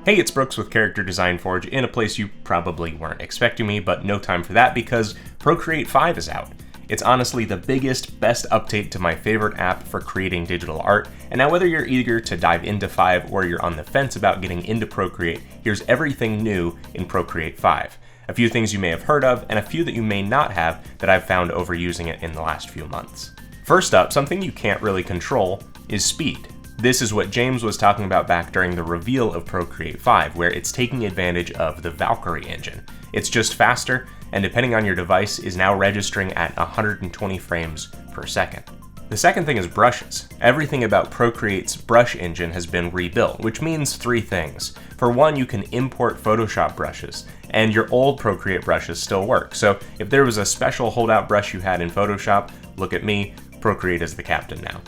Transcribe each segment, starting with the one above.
Hey, it's Brooks with Character Design Forge in a place you probably weren't expecting me, but no time for that because Procreate 5 is out. It's honestly the biggest, best update to my favorite app for creating digital art, and now whether you're eager to dive into 5 or you're on the fence about getting into Procreate, here's everything new in Procreate 5. A few things you may have heard of, and a few that you may not have that I've found overusing it in the last few months. First up, something you can't really control is speed. This is what James was talking about back during the reveal of Procreate 5, where it's taking advantage of the Valkyrie engine. It's just faster, and depending on your device, is now registering at 120 frames per second. The second thing is brushes. Everything about Procreate's brush engine has been rebuilt, which means three things. For one, you can import Photoshop brushes, and your old Procreate brushes still work. So if there was a special holdout brush you had in Photoshop, look at me, Procreate is the captain now.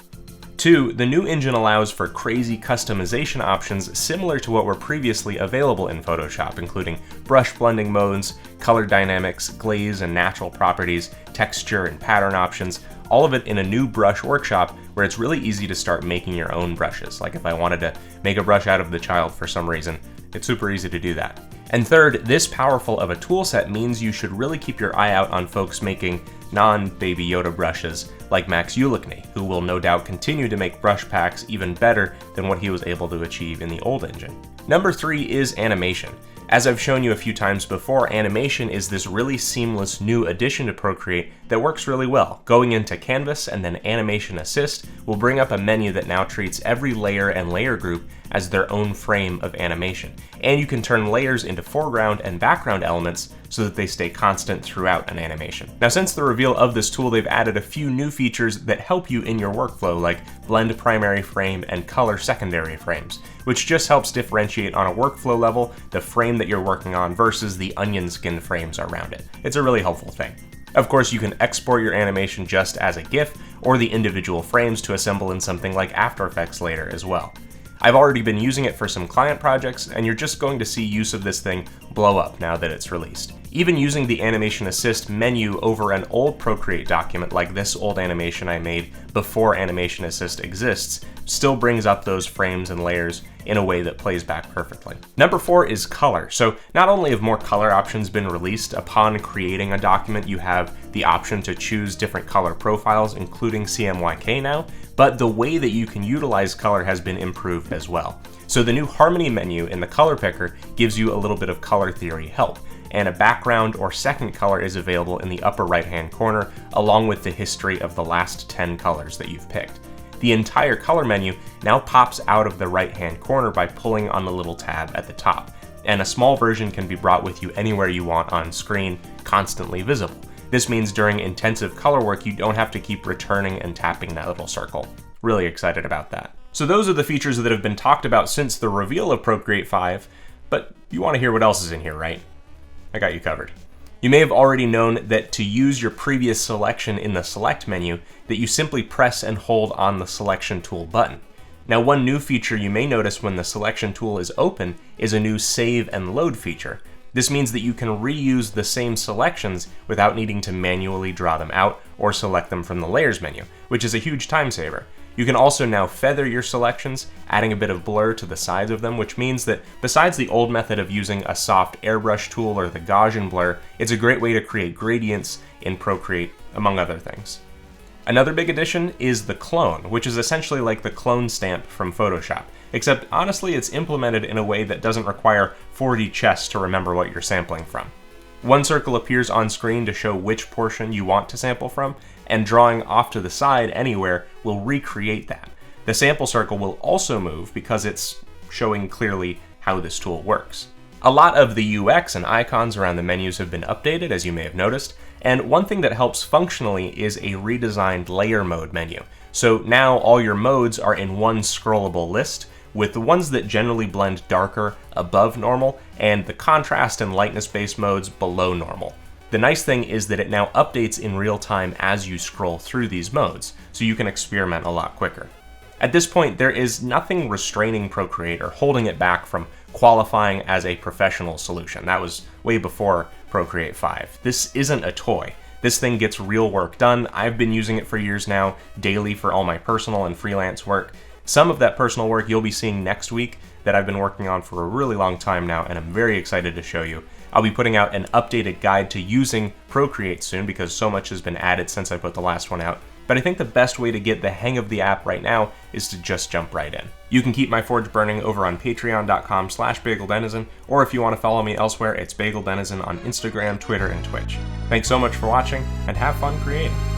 2, the new engine allows for crazy customization options similar to what were previously available in Photoshop, including brush blending modes, color dynamics, glaze and natural properties, texture and pattern options, all of it in a new brush workshop where it's really easy to start making your own brushes. Like if I wanted to make a brush out of the child for some reason, it's super easy to do that. And third, this powerful of a toolset means you should really keep your eye out on folks making non-Baby Yoda brushes like Max Ulickney, who will no doubt continue to make brush packs even better than what he was able to achieve in the old engine. Number 3 is animation. As I've shown you a few times before, animation is this really seamless new addition to Procreate that works really well. Going into Canvas and then Animation Assist will bring up a menu that now treats every layer and layer group as their own frame of animation. And you can turn layers into foreground and background elements so that they stay constant throughout an animation. Now, since the reveal of this tool, they've added a few new features that help you in your workflow, like blend primary frame and color secondary frames, which just helps differentiate on a workflow level the frame that you're working on versus the onion skin frames around it. It's a really helpful thing. Of course, you can export your animation just as a GIF or the individual frames to assemble in something like After Effects later as well. I've already been using it for some client projects, and you're just going to see use of this thing blow up now that it's released. Even using the Animation Assist menu over an old Procreate document like this old animation I made before Animation Assist exists still brings up those frames and layers in a way that plays back perfectly. Number 4 is color. So not only have more color options been released, upon creating a document you have the option to choose different color profiles, including CMYK now, but the way that you can utilize color has been improved as well. So the new Harmony menu in the color picker gives you a little bit of color theory help, and a background or second color is available in the upper right-hand corner, along with the history of the last 10 colors that you've picked. The entire color menu now pops out of the right-hand corner by pulling on the little tab at the top, and a small version can be brought with you anywhere you want on screen, constantly visible. This means during intensive color work, you don't have to keep returning and tapping that little circle. Really excited about that. So those are the features that have been talked about since the reveal of Procreate 5, but you want to hear what else is in here, right? I got you covered. You may have already known that to use your previous selection in the Select menu, that you simply press and hold on the Selection Tool button. Now, one new feature you may notice when the Selection Tool is open is a new Save and Load feature. This means that you can reuse the same selections without needing to manually draw them out or select them from the Layers menu, which is a huge time saver. You can also now feather your selections, adding a bit of blur to the sides of them, which means that besides the old method of using a soft airbrush tool or the Gaussian blur, it's a great way to create gradients in Procreate, among other things. Another big addition is the clone, which is essentially like the clone stamp from Photoshop, except honestly it's implemented in a way that doesn't require 4D chess to remember what you're sampling from. One circle appears on screen to show which portion you want to sample from, and drawing off to the side anywhere will recreate that. The sample circle will also move because it's showing clearly how this tool works. A lot of the UX and icons around the menus have been updated, as you may have noticed, and one thing that helps functionally is a redesigned layer mode menu. So now all your modes are in one scrollable list, with the ones that generally blend darker above normal, and the contrast and lightness-based modes below normal. The nice thing is that it now updates in real time as you scroll through these modes, so you can experiment a lot quicker. At this point, there is nothing restraining Procreate or holding it back from qualifying as a professional solution. That was way before Procreate 5. This isn't a toy. This thing gets real work done. I've been using it for years now, daily for all my personal and freelance work. Some of that personal work you'll be seeing next week, that I've been working on for a really long time now, and I'm very excited to show you. I'll be putting out an updated guide to using Procreate soon because so much has been added since I put the last one out. But I think the best way to get the hang of the app right now is to just jump right in. You can keep my forge burning over on patreon.com/bageldenizen, or if you want to follow me elsewhere, it's bageldenizen on Instagram, Twitter, and Twitch. Thanks so much for watching, and have fun creating.